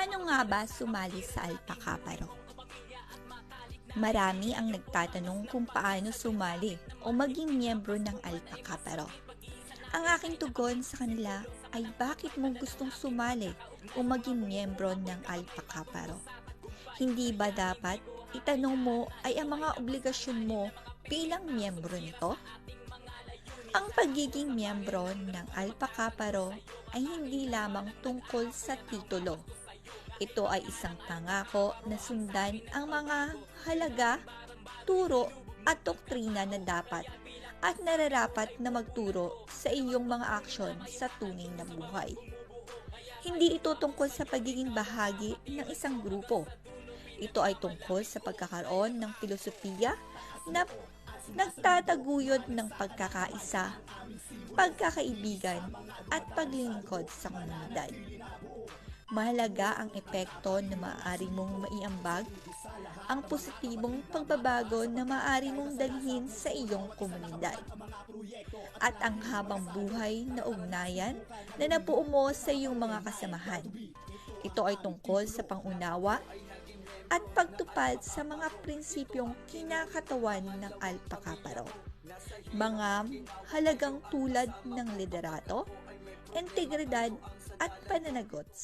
Paano nga ba sumali sa Alpaca Paro? Marami ang nagtatanong kung paano sumali o maging miyembro ng Alpaca Paro. Ang aking tugon sa kanila ay bakit mo gustong sumali o maging miyembro ng Alpaca Paro? Hindi ba dapat itanong mo ay ang mga obligasyon mo bilang miyembro nito? Ang pagiging miyembro ng Alpaca Paro ay hindi lamang tungkol sa titulo. Ito ay isang pangako na sundan ang mga halaga, turo at doktrina na dapat at nararapat na magturo sa iyong mga aksyon sa tunay na buhay. Hindi ito tungkol sa pagiging bahagi ng isang grupo. Ito ay tungkol sa pagkakaroon ng filosofiya na nagtataguyod ng pagkakaisa, pagkakaibigan at paglilingkod sa komunidad. Mahalaga ang epekto na maaari mong maiambag, ang positibong pagbabago na maaari mong dalhin sa iyong komunidad, at ang habang buhay na ugnayan na nabuo mo sa iyong mga kasamahan. Ito ay tungkol sa pangunawa at pagtupad sa mga prinsipyong kinakatawan ng Alpaca Paro. Mga halagang tulad ng liderato, integridad at pananagot sa